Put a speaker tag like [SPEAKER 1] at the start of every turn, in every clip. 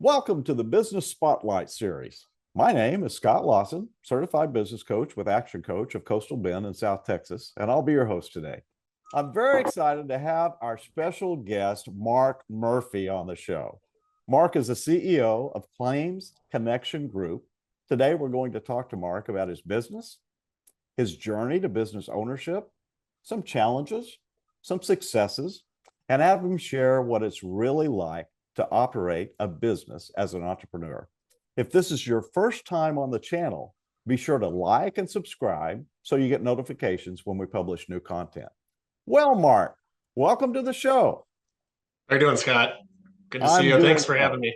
[SPEAKER 1] Welcome to the Business Spotlight Series. My name is Scott Lawson, certified business coach with Action Coach of Coastal Bend in South Texas, and I'll be your host today. I'm very excited to have our special guest, Mark Murphy, on the show. Mark is the CEO of Claims Connection Group. Today, we're going to talk to Mark about his business, his journey to business ownership, some challenges, some successes, and have him share what it's really like to operate a business as an entrepreneur. If this is your first time on the channel, be sure to like and subscribe so you get notifications when we publish new content. Well, Mark, welcome to the show.
[SPEAKER 2] How you doing, Scott? Good to see
[SPEAKER 1] I'm
[SPEAKER 2] you.
[SPEAKER 1] doing
[SPEAKER 2] Thanks for
[SPEAKER 1] well.
[SPEAKER 2] having me.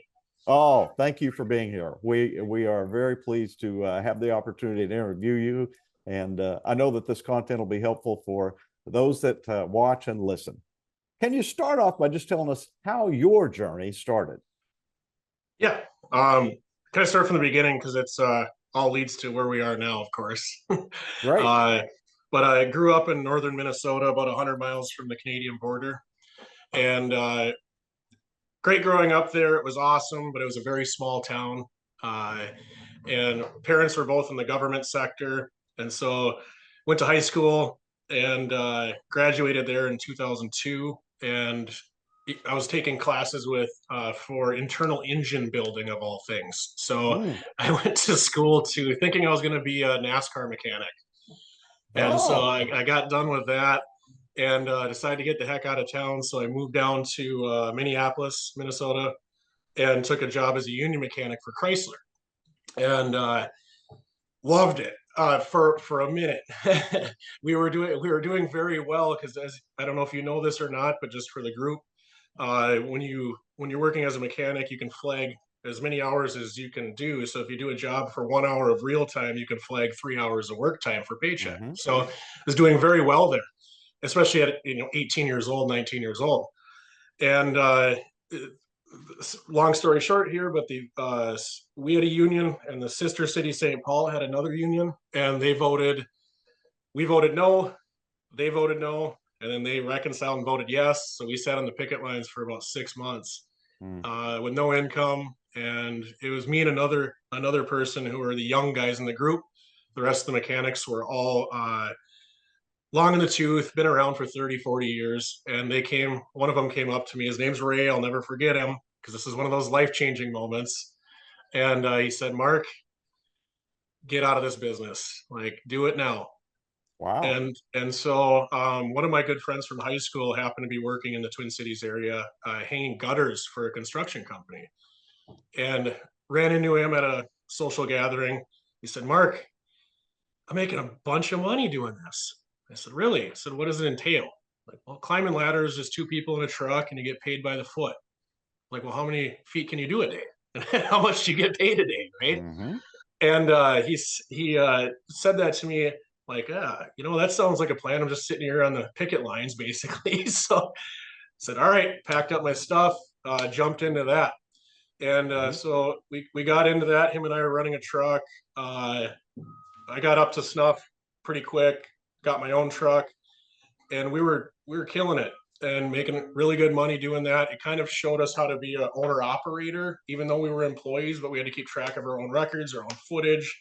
[SPEAKER 1] Oh, thank you for being here. We are very pleased to have the opportunity to interview you, and I know that this content will be helpful for those that watch and listen. Can you start off by just telling us how your journey started?
[SPEAKER 2] Yeah. Can I start from the beginning because it's all leads to where we are now, of course.
[SPEAKER 1] Great.
[SPEAKER 2] But I grew up in northern Minnesota, about 100 miles from the Canadian border, and great growing up there. It was awesome, but it was a very small town, uh, and parents were both in the government sector, and so went to high school and graduated there in 2002, and I was taking classes with for internal engine building of all things. So
[SPEAKER 1] Mm.
[SPEAKER 2] I went to school to thinking I was going to be a NASCAR mechanic, and so
[SPEAKER 1] Oh,
[SPEAKER 2] I got done with that and decided to get the heck out of town. So I moved down to Minneapolis, Minnesota, and took a job as a union mechanic for Chrysler, and loved it for a minute. We were doing very well because, as I don't know if you know this or not, but just for the group, when you're working as a mechanic, you can flag as many hours as you can do. So if you do a job for 1 hour of real time, you can flag 3 hours of work time for paycheck.
[SPEAKER 1] mm-hmm.
[SPEAKER 2] So I was doing very well there, especially at 18 years old, 19 years old. And long story short here, but the we had a union, and the sister city St. Paul had another union, and they voted. We voted no, they voted no, and then they reconciled and voted yes. So we sat on the picket lines for about 6 months
[SPEAKER 1] Mm.
[SPEAKER 2] with no income, and it was me and another person who were the young guys in the group. The rest of the mechanics were all long in the tooth, been around for 30, 40 years. And one of them came up to me. His name's Ray. I'll never forget him because this is one of those life-changing moments. And he said, Mark, get out of this business. Like, do it now.
[SPEAKER 1] Wow.
[SPEAKER 2] And so one of my good friends from high school happened to be working in the Twin Cities area, hanging gutters for a construction company, and ran into him at a social gathering. He said, Mark, I'm making a bunch of money doing this. I said, really? I said, what does it entail? Like, well, climbing ladders is two people in a truck and you get paid by the foot. Like, well, how many feet can you do a day? How much do you get paid a day, right?
[SPEAKER 1] Mm-hmm.
[SPEAKER 2] And he said that to me like, that sounds like a plan. I'm just sitting here on the picket lines, basically. So I said, all right, packed up my stuff, jumped into that. And
[SPEAKER 1] Mm-hmm.
[SPEAKER 2] so we got into that. Him and I were running a truck. Uh, I got up to snuff pretty quick, got my own truck, and we were killing it and making really good money doing that. It kind of showed us how to be an owner operator, even though we were employees, but we had to keep track of our own records, our own footage,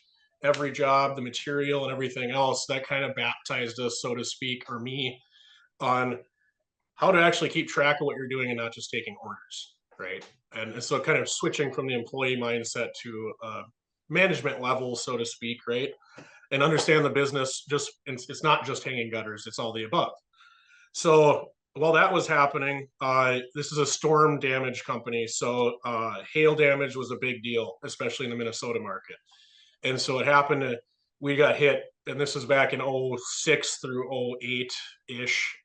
[SPEAKER 2] every job, the material, and everything else. That kind of baptized us, so to speak, or me, on how to actually keep track of what you're doing and not just taking orders, right? And so kind of switching from the employee mindset to management level, so to speak, right? And understand the business. Just it's not just hanging gutters; it's all the above. So while that was happening, this is a storm damage company. So hail damage was a big deal, especially in the Minnesota market. And so it happened to, we got hit, and this was back in '06 through '08 ish.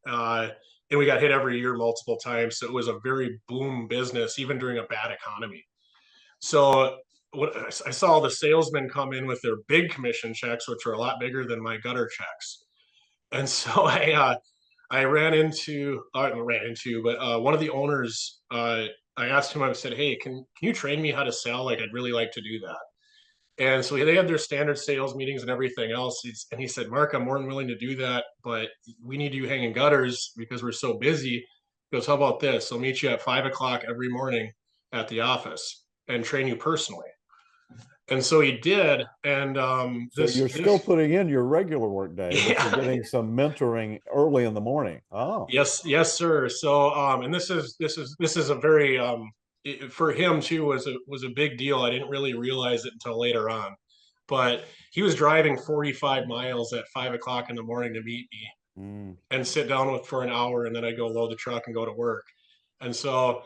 [SPEAKER 2] And we got hit every year multiple times. So it was a very boom business, even during a bad economy. So what I saw the salesmen come in with their big commission checks, which were a lot bigger than my gutter checks. And so I ran into, but one of the owners, I asked him, I said, hey, can you train me how to sell? Like, I'd really like to do that. And so they had their standard sales meetings and everything else. And he said, Mark, I'm more than willing to do that, but we need you hanging gutters because we're so busy. He goes, how about this? I'll meet you at 5 o'clock every morning at the office. and train you personally. And so he did. And
[SPEAKER 1] So you're still putting in your regular work day, but you're
[SPEAKER 2] yeah,
[SPEAKER 1] getting some mentoring early in the morning. Oh,
[SPEAKER 2] yes, sir. So, and this is a very for him too was a big deal. I didn't really realize it until later on, but he was driving 45 miles at 5 o'clock in the morning to meet me
[SPEAKER 1] mm,
[SPEAKER 2] and sit down with for an hour, and then I'd go load the truck and go to work. And so,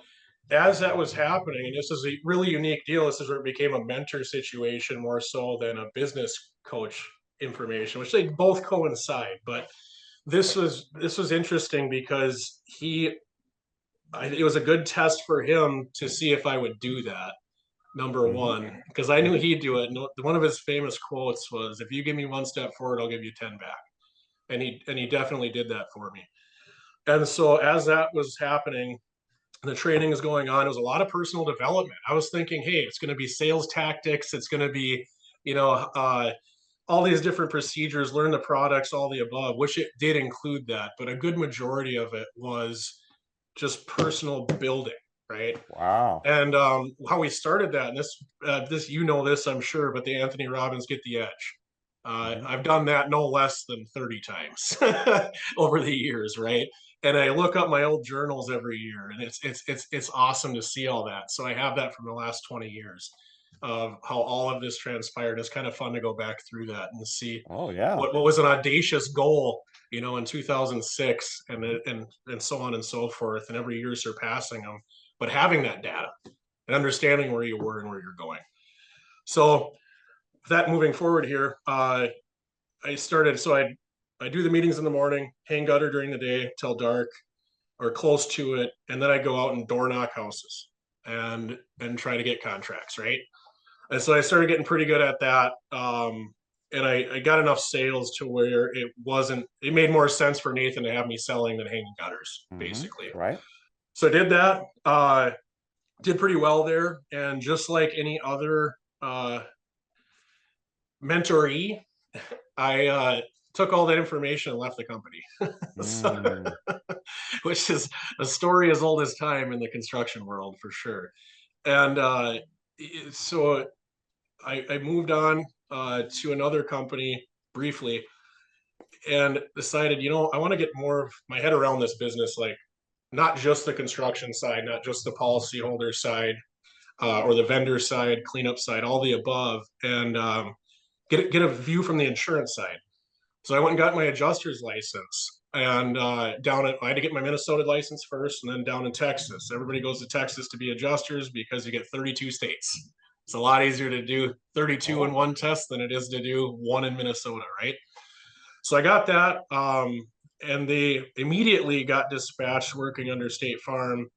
[SPEAKER 2] as that was happening, and this is a really unique deal. This is where it became a mentor situation more so than a business coach information, which they both coincide, but this was interesting because it was a good test for him to see if I would do that. Number
[SPEAKER 1] hmm
[SPEAKER 2] one, because I knew he'd do it. And one of his famous quotes was, "If you give me one step forward, I'll give you 10 back." And he definitely did that for me. And so as that was happening, the training is going on. It was a lot of personal development. I was thinking, hey, it's going to be sales tactics. It's going to be, you know, all these different procedures, learn the products, all the above, which it did include that. But a good majority of it was just personal building, right?
[SPEAKER 1] wow.
[SPEAKER 2] And how we started that, and this you know this, I'm sure, but the Anthony Robbins Get the Edge.
[SPEAKER 1] hmm
[SPEAKER 2] I've done that no less than 30 times over the years, right? And I look up my old journals every year, and it's awesome to see all that. So I have that from the last 20 years of how all of this transpired. It's kind of fun to go back through that and see
[SPEAKER 1] Oh, yeah.
[SPEAKER 2] what was an audacious goal, you know, in 2006, and so on and so forth, and every year surpassing them. But having that data and understanding where you were and where you're going. So that moving forward here, I started. So I do the meetings in the morning, hang gutter during the day till dark or close to it, and then I go out and door knock houses and try to get contracts, right? And so I started getting pretty good at that. And I got enough sales to where it made more sense for Nathan to have me selling than hanging gutters, basically.
[SPEAKER 1] Right.
[SPEAKER 2] So I did that, did pretty well there. And just like any other mentoree, I took all that information and left the company. So,
[SPEAKER 1] Mm,
[SPEAKER 2] which is a story as old as time in the construction world for sure. And so I moved on to another company briefly and decided, you know, I want to get more of my head around this business, like not just the construction side, not just the policyholder side or the vendor side, cleanup side, all the above, and get a view from the insurance side. So I went and got my adjuster's license. And I had to get my Minnesota license first, and then down in Texas. Everybody goes to Texas to be adjusters because you get 32 states. It's a lot easier to do 32 in
[SPEAKER 1] oh,
[SPEAKER 2] one test than it is to do one in Minnesota, right? So I got that, and they immediately got dispatched working under State Farm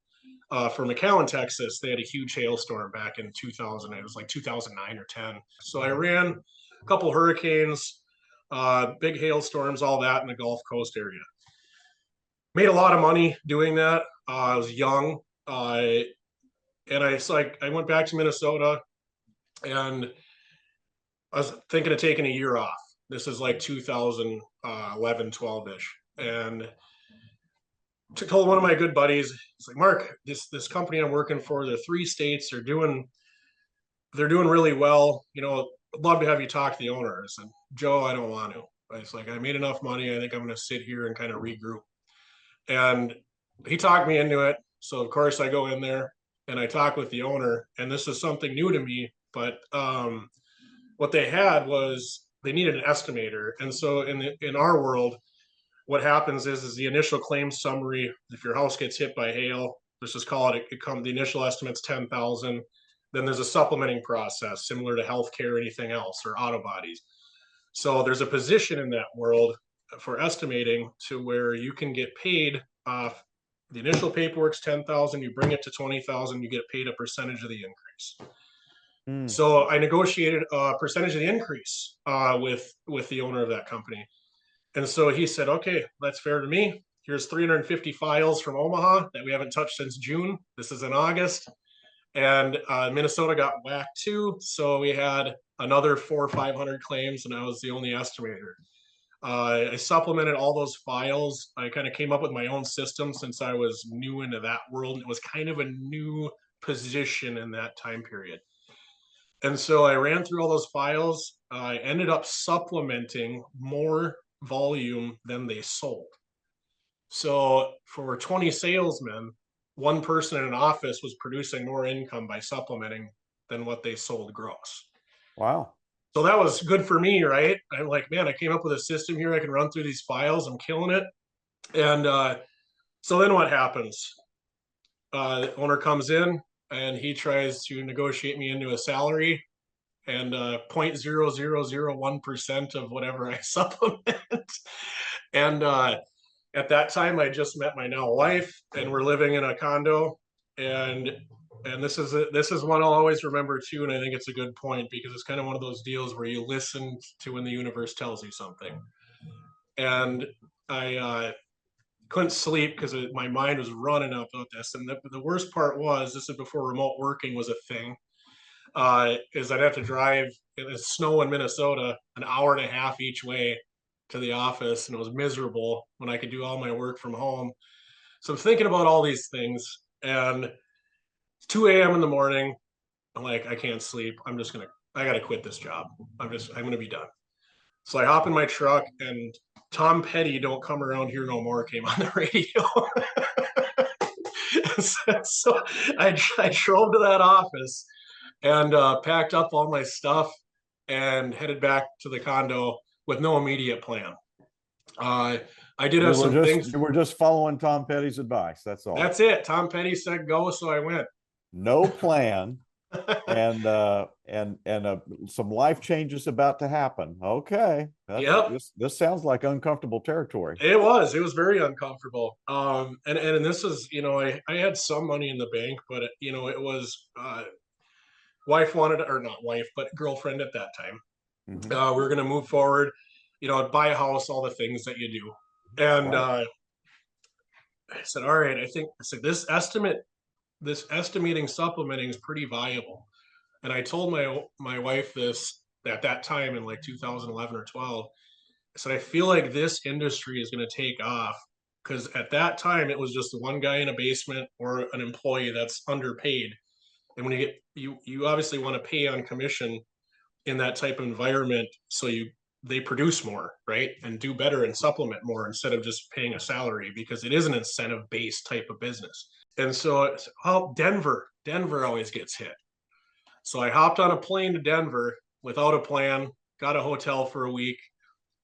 [SPEAKER 2] for McAllen, Texas. They had a huge hailstorm back in 2000. It was like 2009 or 10. So I ran a couple hurricanes, big hailstorms, all that in the Gulf Coast area. Made a lot of money doing that. I was young, and I went back to Minnesota, and I was thinking of taking a year off. This is like 2011, 12 ish, and told one of my good buddies, it's like, Mark, this company I'm working for, the three states are they're doing really well. You know, I'd love to have you talk to the owner. I said, Joe, I don't want to. It's like I made enough money. I think I'm going to sit here and kind of regroup. And he talked me into it. So of course I go in there and I talk with the owner. And this is something new to me, but what they had was they needed an estimator. And so in our world, what happens is the initial claim summary. If your house gets hit by hail, let's just call it. The initial estimate's 10,000. Then there's a supplementing process similar to healthcare or anything else or auto bodies. So there's a position in that world for estimating to where you can get paid off. The initial paperwork's 10,000. You bring it to 20,000. You get paid a percentage of the increase.
[SPEAKER 1] mm,
[SPEAKER 2] So I negotiated a percentage of the increase with the owner of that company. And so he said, okay, that's fair to me. Here's 350 files from Omaha that we haven't touched since June. This is in August. And Minnesota got whacked too. So we had another 400 or 500 claims, and I was the only estimator. I supplemented all those files. I kind of came up with my own system since I was new into that world. It was kind of a new position in that time period. And so I ran through all those files. I ended up supplementing more volume than they sold. So for 20 salesmen, one person in an office was producing more income by supplementing than what they sold gross.
[SPEAKER 1] Wow.
[SPEAKER 2] So that was good for me, right? I'm like, man, I came up with a system here. I can run through these files. I'm killing it. And so then what happens? The owner comes in and he tries to negotiate me into a salary and 0.0001% of whatever I supplement. And at that time, I just met my now wife, and we're living in a condo. And this is one I'll always remember too, and I think it's a good point because it's kind of one of those deals where you listen to when the universe tells you something. And I couldn't sleep because my mind was running about this. And the worst part was, this is before remote working was a thing. Is I'd have to drive in the snow in Minnesota an hour and a half each way to the office, and it was miserable when I could do all my work from home. So I'm thinking about all these things, and it's 2 a.m. in the morning. I'm like, I can't sleep. I gotta quit this job. I'm gonna be done. So I hop in my truck, and Tom Petty, "Don't Come Around Here No More" came on the radio. So I drove to that office and packed up all my stuff and headed back to the condo with no immediate plan. I did have some things.
[SPEAKER 1] You were just following Tom Petty's advice. That's all.
[SPEAKER 2] That's it. Tom Petty said go, so I went.
[SPEAKER 1] No plan. and some life changes about to happen. Okay.
[SPEAKER 2] Yep.
[SPEAKER 1] This sounds like uncomfortable territory.
[SPEAKER 2] It was very uncomfortable. And this is, I had some money in the bank, but it was wife wanted, or not wife, but girlfriend at that time. Mm-hmm. We were going to move forward, buy a house, all the things that you do. And right. I said, all right, I said, this estimating supplementing is pretty viable. And I told my wife this at that time in like 2011 or 12. I said, I feel like this industry is going to take off, because at that time it was just the one guy in a basement or an employee that's underpaid. And when you obviously want to pay on commission in that type of environment, so they produce more, right, and do better and supplement more instead of just paying a salary, because it is an incentive based type of business. And so Denver always gets hit. So I hopped on a plane to Denver without a plan, got a hotel for a week,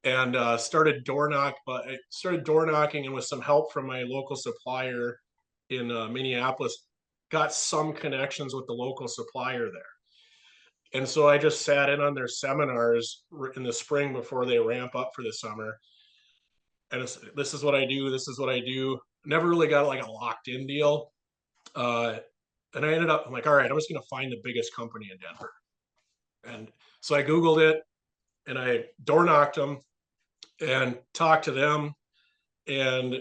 [SPEAKER 2] and started door knocking, and with some help from my local supplier in Minneapolis, got some connections with the local supplier there. And so I just sat in on their seminars in the spring before they ramp up for the summer. And this is what I do. This is what I do. Never really got like a locked in deal. And I ended up, I'm like, all right, I'm just going to find the biggest company in Denver. And so I Googled it, and I door knocked them and talked to them and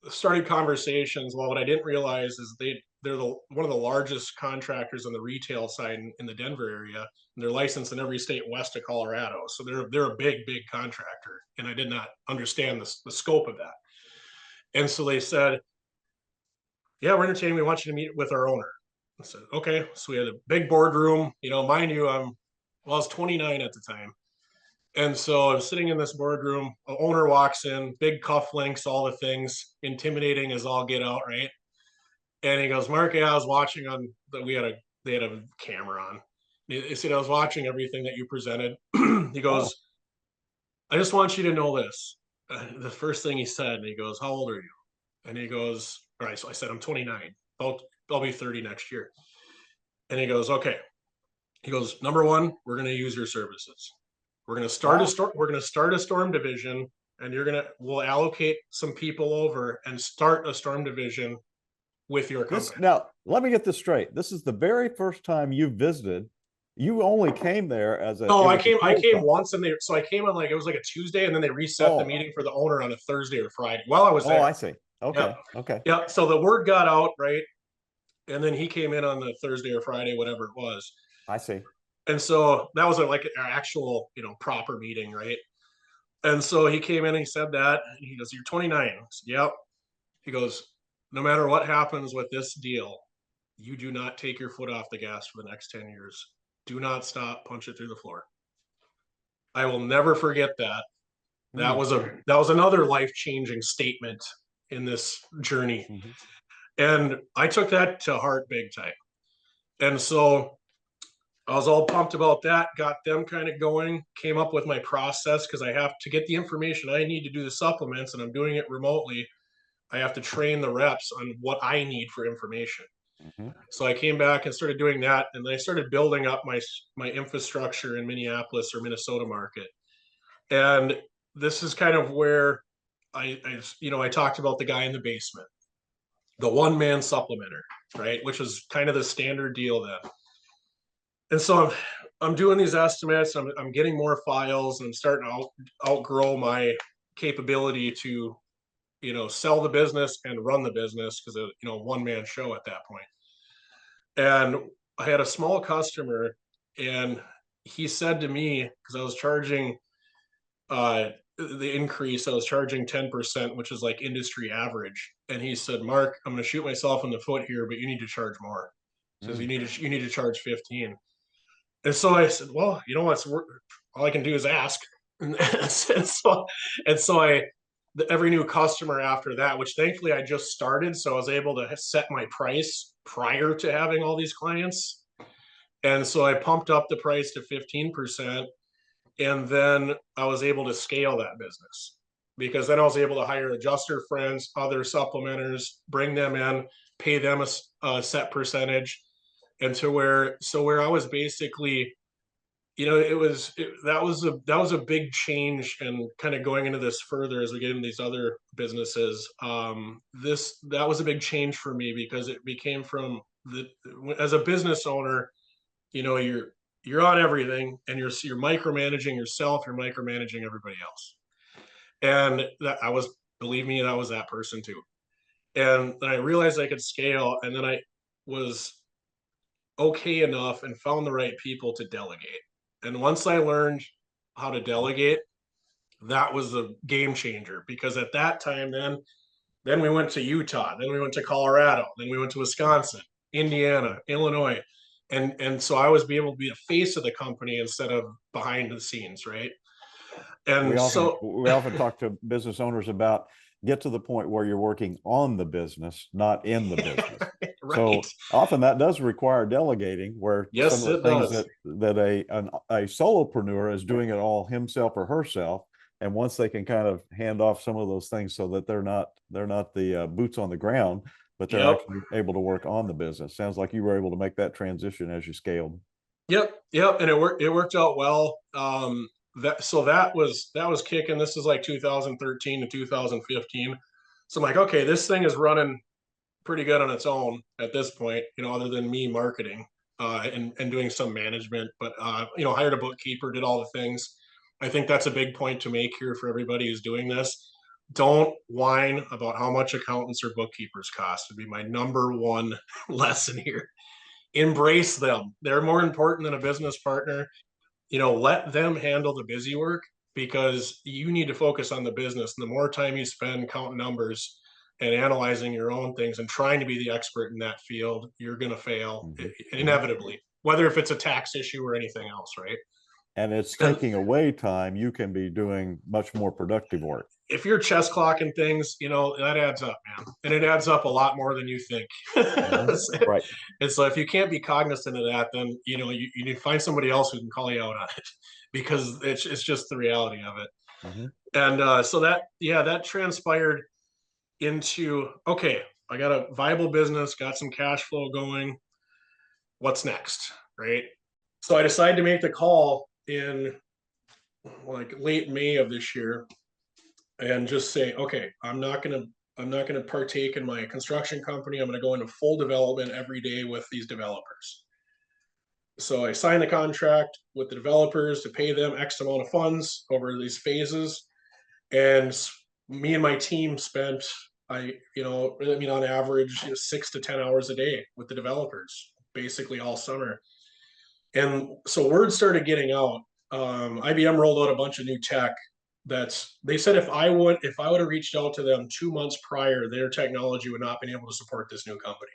[SPEAKER 2] started conversations. Well, what I didn't realize is they're one of the largest contractors on the retail side in the Denver area, and they're licensed in every state west of Colorado. So they're a big contractor, and I did not understand the scope of that. And so they said, yeah, we're entertaining. We want you to meet with our owner. I said, okay. So we had a big boardroom, mind you, I was 29 at the time. And so I'm sitting in this boardroom, an owner walks in, big cufflinks, all the things, intimidating as all get out, right? And he goes, Mark, I was watching they had a camera on. He said, I was watching everything that you presented. He goes, I just want you to know this. The first thing he said, and he goes, how old are you? And he goes, all right. So I said, I'm 29. I'll be 30 next year. And he goes, okay. He goes, number one, we're going to use your services. We're going to start a storm division, and we'll allocate some people over and start a storm division with your company.
[SPEAKER 1] Now, let me get this straight. This is the very first time you visited. You only came there as a.
[SPEAKER 2] No, I came once, and so I came on it was like a Tuesday, and then they reset the meeting for the owner on a Thursday or Friday while I was there.
[SPEAKER 1] Oh, I see. Okay.
[SPEAKER 2] Yeah.
[SPEAKER 1] Okay.
[SPEAKER 2] Yeah. So the word got out, right? And then he came in on the Thursday or Friday, whatever it was.
[SPEAKER 1] I see.
[SPEAKER 2] And so that was like an actual, proper meeting, right? And so he came in and he said that. And he goes, you're 29. I said, yep. He goes, no matter what happens with this deal, you do not take your foot off the gas for the next 10 years. Do not stop, punch it through the floor. I will never forget that. That was another life-changing statement in this journey.
[SPEAKER 1] Mm-hmm.
[SPEAKER 2] And I took that to heart big time. And so I was all pumped about that, got them kind of going, came up with my process because I have to get the information I need to do the supplements, and I'm doing it remotely. I have to train the reps on what I need for information.
[SPEAKER 1] Mm-hmm.
[SPEAKER 2] So I came back and started doing that, and then I started building up my infrastructure in Minneapolis or Minnesota market. And this is kind of where I talked about the guy in the basement, the one man supplementer, right? Which was kind of the standard deal then. And so I'm doing these estimates. I'm getting more files, and I'm starting to outgrow my capability to sell the business and run the business because one man show at that point. And I had a small customer, and he said to me, because I was charging the increase, I was charging 10%, which is like industry average. And he said, Mark, I'm going to shoot myself in the foot here, but you need to charge more. He says, you need to charge 15. And so I said, well, you know what's all I can do is ask. And so every new customer after that, which thankfully I just started, so I was able to set my price prior to having all these clients. And so I pumped up the price to 15%. And then I was able to scale that business because then I was able to hire adjuster friends, other supplementers, bring them in, pay them a set percentage. And where I was basically, that was a big change. And kind of going into this further as we get into these other businesses, that was a big change for me because it became as a business owner, you're on everything, and you're micromanaging yourself, you're micromanaging everybody else. And believe me, that was that person too. And then I realized I could scale, and then I was okay enough and found the right people to delegate. And once I learned how to delegate, that was a game changer because at that time, then we went to Utah, then we went to Colorado, then we went to Wisconsin, Indiana, Illinois. And so I was able to be the face of the company instead of behind the scenes, right? And
[SPEAKER 1] we often talk to business owners about get to the point where you're working on the business, not in the business. Right. So often that does require delegating, where
[SPEAKER 2] yes,
[SPEAKER 1] some of the things that a solopreneur is doing it all himself or herself. And once they can kind of hand off some of those things so that they're not the boots on the ground, but they're actually able to work on the business. Sounds like you were able to make that transition as you scaled.
[SPEAKER 2] Yep. And it worked out well. That was kicking. This is like 2013 to 2015. So I'm like, okay, this thing is running pretty good on its own at this point, other than me marketing and doing some management, but hired a bookkeeper, did all the things. I think that's a big point to make here for everybody who's doing this. Don't whine about how much accountants or bookkeepers cost. Would be my number one lesson here. Embrace them. They're more important than a business partner. Let them handle the busy work because you need to focus on the business. And the more time you spend counting numbers and analyzing your own things and trying to be the expert in that field, you're going to fail inevitably, whether if it's a tax issue or anything else, right?
[SPEAKER 1] And it's taking away time. You can be doing much more productive work.
[SPEAKER 2] If you're chess clocking things, that adds up, man. And it adds up a lot more than you think.
[SPEAKER 1] Right.
[SPEAKER 2] And so if you can't be cognizant of that, then, you need to find somebody else who can call you out on it because it's just the reality of it. And so that transpired into, okay, I got a viable business, got some cash flow going. What's next? Right. So I decided to make the call in like late May of this year and just say, okay, I'm not going to partake in my construction company. I'm going to go into full development every day with these developers. So I signed the contract with the developers to pay them X amount of funds over these phases. And me and my team spent, on average, 6 to 10 hours a day with the developers, basically all summer. And so word started getting out. IBM rolled out a bunch of new tech. They said if I would have reached out to them 2 months prior, their technology would not have been able to support this new company.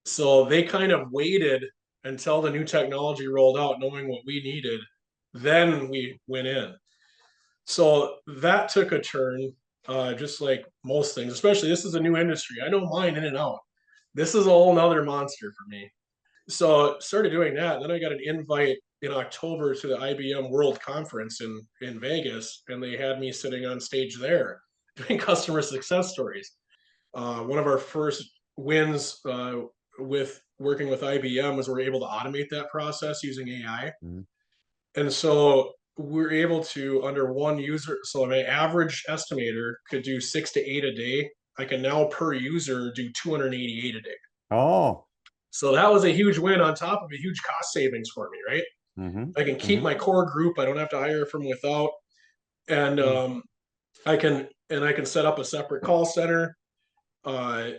[SPEAKER 2] So they kind of waited until the new technology rolled out, knowing what we needed. Then we went in. So that took a turn, just like most things, especially this is a new industry. I know mine in and out. This is a whole nother monster for me. So started doing that. And then I got an invite in October to the IBM World Conference in Vegas, and they had me sitting on stage there doing customer success stories. One of our first wins with working with IBM was we're able to automate that process using AI.
[SPEAKER 1] Mm-hmm.
[SPEAKER 2] And so we're able to, under one user, so my average estimator could do 6 to 8 a day. I can now per user do 288 a day.
[SPEAKER 1] Oh.
[SPEAKER 2] So that was a huge win on top of a huge cost savings for me, right?
[SPEAKER 1] Mm-hmm.
[SPEAKER 2] I can keep
[SPEAKER 1] Mm-hmm.
[SPEAKER 2] my core group. I don't have to hire from without, and I can set up a separate call center. Uh,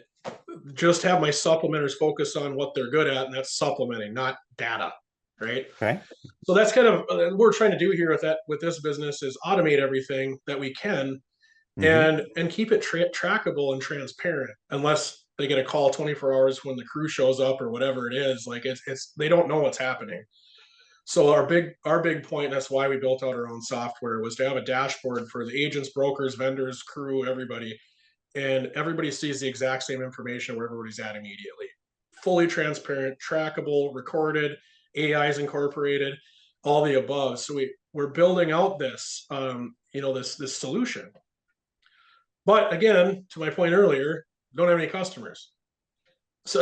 [SPEAKER 2] just have my supplementers focus on what they're good at, and that's supplementing, not data, right?
[SPEAKER 1] Okay.
[SPEAKER 2] So that's kind of what we're trying to do here with this business is automate everything that we can,
[SPEAKER 1] Mm-hmm.
[SPEAKER 2] and keep it trackable and transparent. Unless they get a call 24 hours when the crew shows up or whatever it is, like it's they don't know what's happening. So our big point, and that's why we built out our own software, was to have a dashboard for the agents, brokers, vendors, crew, everybody, and everybody sees the exact same information where everybody's at immediately. Fully transparent, trackable, recorded, AI is incorporated, all the above. So we're building out this this solution. But again, to my point earlier, don't have any customers. So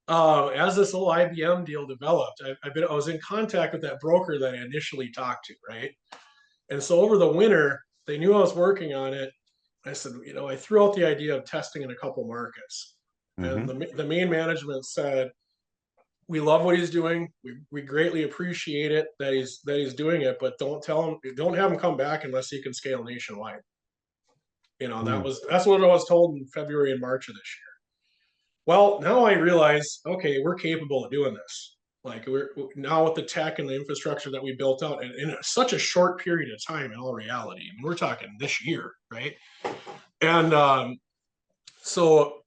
[SPEAKER 2] as this whole IBM deal developed, I was in contact with that broker that I initially talked to, right? And so over the winter, they knew I was working on it. I said, I threw out the idea of testing in a couple markets, and
[SPEAKER 1] Mm-hmm.
[SPEAKER 2] the main management said, "We love what he's doing. We greatly appreciate it that he's doing it, but don't have him come back unless he can scale nationwide."
[SPEAKER 1] Mm-hmm.
[SPEAKER 2] That's what I was told in February and March of this year. Well, now I realize, okay, we're capable of doing this. Like we're now with the tech and the infrastructure that we built out in such a short period of time. In all reality, I mean, we're talking this year, right? And so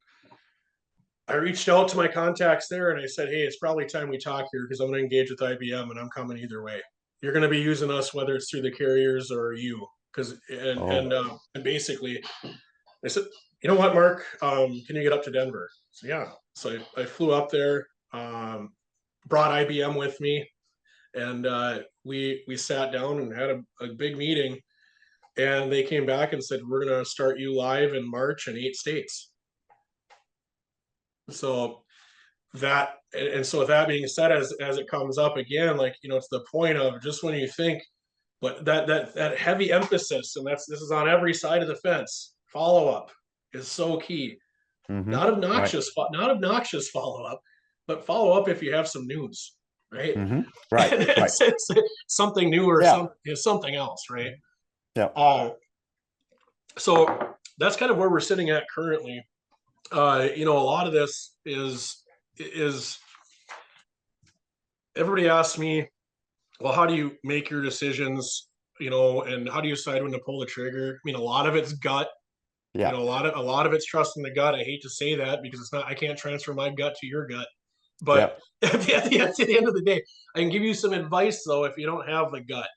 [SPEAKER 2] I reached out to my contacts there and I said, hey, it's probably time we talk here because I'm going to engage with IBM and I'm coming either way. You're going to be using us whether it's through the carriers or you, because
[SPEAKER 1] Oh.
[SPEAKER 2] and basically I said, you know what, Mark, can you get up to Denver? So yeah, so I flew up there, brought IBM with me, and we sat down and had a big meeting. And they came back and said, we're going to start you live in March in 8 states. So so with that being said, as it comes up again, like it's the point of just when you think, but that heavy emphasis, and this is on every side of the fence. Follow up is so key.
[SPEAKER 1] Mm-hmm. Right.
[SPEAKER 2] Not obnoxious follow up, but follow up if you have some news, right?
[SPEAKER 1] Mm-hmm. Right. Right.
[SPEAKER 2] It's something new or
[SPEAKER 1] Yeah.
[SPEAKER 2] something else, right?
[SPEAKER 1] Yeah.
[SPEAKER 2] Uh, so that's kind of where we're sitting at currently. A lot of this is everybody asks me, well, how do you make your decisions? And how do you decide when to pull the trigger? I mean, a lot of it's gut.
[SPEAKER 1] Yeah.
[SPEAKER 2] A lot of it's trusting the gut. I hate to say that because it's not. I can't transfer my gut to your gut. But
[SPEAKER 1] Yep.
[SPEAKER 2] at the end of the day, I can give you some advice though if you don't have the gut.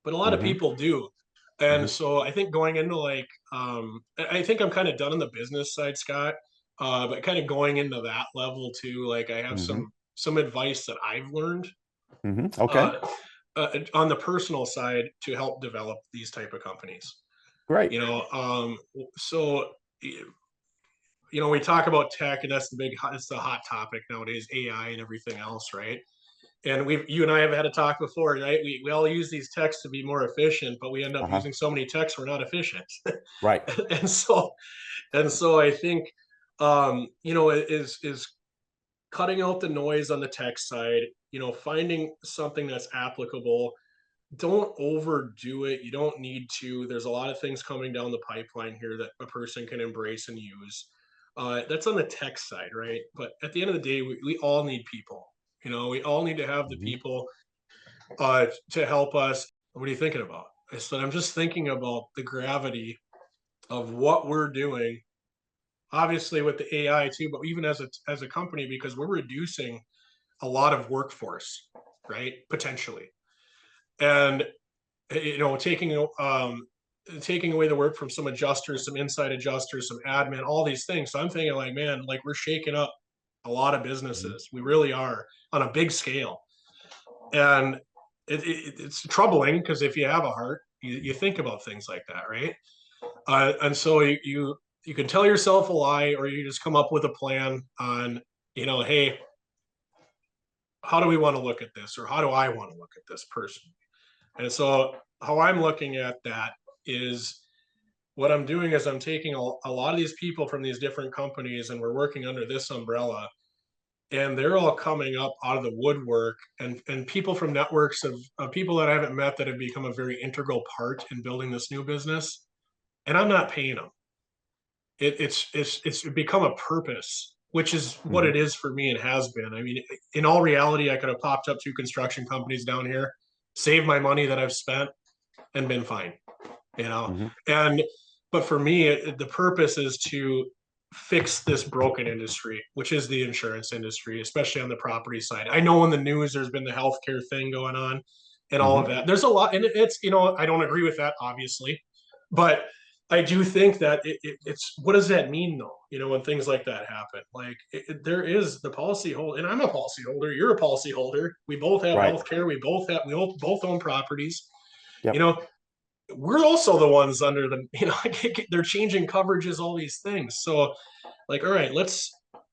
[SPEAKER 2] But a lot of
[SPEAKER 1] Mm-hmm.
[SPEAKER 2] people do. And
[SPEAKER 1] Mm-hmm.
[SPEAKER 2] so I think going into I think I'm kind of done on the business side, Scott. But kind of going into that level too, like I have
[SPEAKER 1] Mm-hmm.
[SPEAKER 2] some advice that I've learned
[SPEAKER 1] Mm-hmm. Okay.
[SPEAKER 2] uh, on the personal side to help develop these type of companies.
[SPEAKER 1] Great.
[SPEAKER 2] So we talk about tech, and it's the hot topic nowadays, AI and everything else, right? And you and I have had a talk before, right? We all use these techs to be more efficient, but we end up
[SPEAKER 1] Uh-huh.
[SPEAKER 2] using so many techs we're not efficient.
[SPEAKER 1] Right.
[SPEAKER 2] and so I think is cutting out the noise on the tech side, finding something that's applicable. Don't overdo it. You don't need to. There's a lot of things coming down the pipeline here that a person can embrace and use. That's on the tech side, right? But at the end of the day, we all need people. We all need to have the
[SPEAKER 1] Mm-hmm.
[SPEAKER 2] people to help us. What are you thinking about? I said, I'm just thinking about the gravity of what we're doing obviously with the AI too, but even as a company, because we're reducing a lot of workforce, right? Potentially. And taking away the work from some adjusters, some inside adjusters, some admin, all these things. So I'm thinking like, man, like we're shaking up a lot of businesses. We really are on a big scale. And it's troubling because if you have a heart, you think about things like that, right? And so you can tell yourself a lie, or you just come up with a plan on, hey, how do we want to look at this, or how do I want to look at this person? And so how I'm looking at that is what I'm doing is I'm taking a lot of these people from these different companies, and we're working under this umbrella, and they're all coming up out of the woodwork, and people from networks of people that I haven't met that have become a very integral part in building this new business, and I'm not paying them. It's become a purpose, which is what
[SPEAKER 1] Mhm.
[SPEAKER 2] it is for me and has been. I mean, in all reality, I could have popped up 2 construction companies down here, saved my money that I've spent, and been fine, you know.
[SPEAKER 1] Mhm.
[SPEAKER 2] And but for me, the purpose is to fix this broken industry, which is the insurance industry, especially on the property side. I know in the news there's been the healthcare thing going on and all of
[SPEAKER 1] Mhm.
[SPEAKER 2] that. There's a lot, and it's I don't agree with that, obviously, but I do think that it's what does that mean though? When things like that happen, like there is the policy holder, and I'm a policy holder. You're a policy holder. We both have
[SPEAKER 1] Right.
[SPEAKER 2] health care. We both own properties. You
[SPEAKER 1] Yep.
[SPEAKER 2] know, we're also the ones under the they're changing coverages, all these things. So like, all right,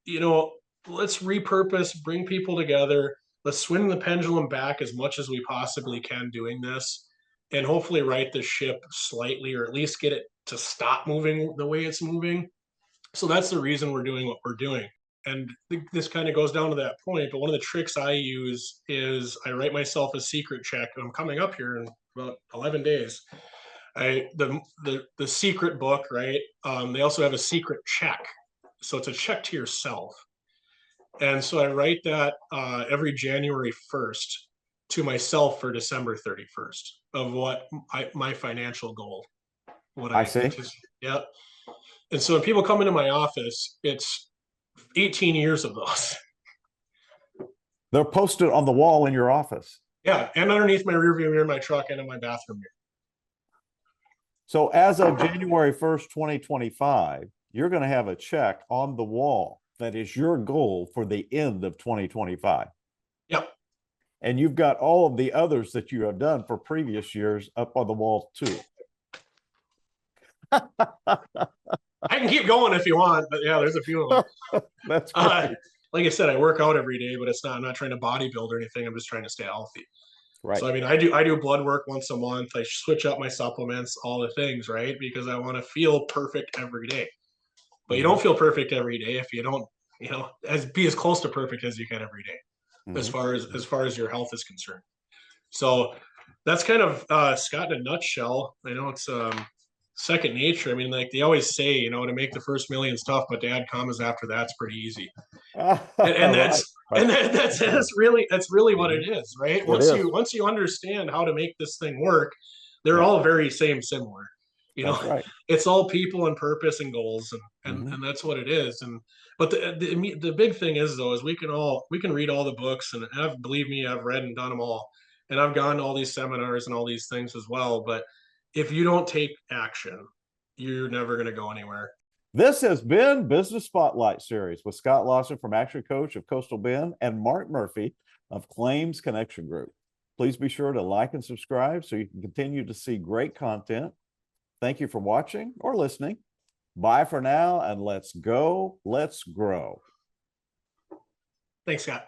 [SPEAKER 2] you know let's repurpose, bring people together, let's swing the pendulum back as much as we possibly can doing this, and hopefully right the ship slightly, or at least get it to stop moving the way it's moving. So that's the reason we're doing what we're doing. And this kind of goes down to that point, but one of the tricks I use is I write myself a secret check. I'm coming up here in about 11 days. The secret book, right? They also have a secret check, so it's a check to yourself. And so I write that every January 1st to myself for December 31st of what my financial goal, what
[SPEAKER 1] I
[SPEAKER 2] I
[SPEAKER 1] see.
[SPEAKER 2] anticipate. Yeah. And so when people come into my office, it's 18 years of those.
[SPEAKER 1] They're posted on the wall in your office.
[SPEAKER 2] Yeah. And underneath my rearview mirror in my truck and in my bathroom mirror.
[SPEAKER 1] So as of January 1st, 2025, you're going to have a check on the wall that is your goal for the end of 2025.
[SPEAKER 2] Yep.
[SPEAKER 1] And you've got all of the others that you have done for previous years up on the wall too.
[SPEAKER 2] I can keep going if you want, but yeah, there's a few of them.
[SPEAKER 1] That's great.
[SPEAKER 2] Like I said, I work out every day, but I'm not trying to bodybuild or anything. I'm just trying to stay healthy.
[SPEAKER 1] Right.
[SPEAKER 2] So I mean, I do blood work once a month. I switch up my supplements, all the things, right? Because I want to feel perfect every day. But you
[SPEAKER 1] Mhm.
[SPEAKER 2] don't feel perfect every day if you don't, be as close to perfect as you can every day, as
[SPEAKER 1] Mhm.
[SPEAKER 2] far as your health is concerned. So that's kind of Scott in a nutshell. I know it's second nature. I mean, like they always say, to make the first million's tough, but to add commas after that's pretty easy. And
[SPEAKER 1] Right.
[SPEAKER 2] that's
[SPEAKER 1] Right.
[SPEAKER 2] and that's really what it is, right?
[SPEAKER 1] It
[SPEAKER 2] Once
[SPEAKER 1] is.
[SPEAKER 2] you understand how to make this thing work, they're
[SPEAKER 1] Yep.
[SPEAKER 2] all very similar. You know,
[SPEAKER 1] That's right.
[SPEAKER 2] it's all people and purpose and goals, and
[SPEAKER 1] Mhm.
[SPEAKER 2] and that's what it is. And but the big thing is though is we can read all the books, and believe me, I've read and done them all, and I've gone to all these seminars and all these things as well. But if you don't take action, you're never going to go anywhere.
[SPEAKER 1] This has been Business Spotlight Series with Scott Lawson from Action Coach of Coastal Bend and Mark Murphy of Claims Connection Group. Please be sure to like and subscribe so you can continue to see great content. Thank you for watching or listening. Bye for now, and let's go. Let's grow.
[SPEAKER 2] Thanks, Scott.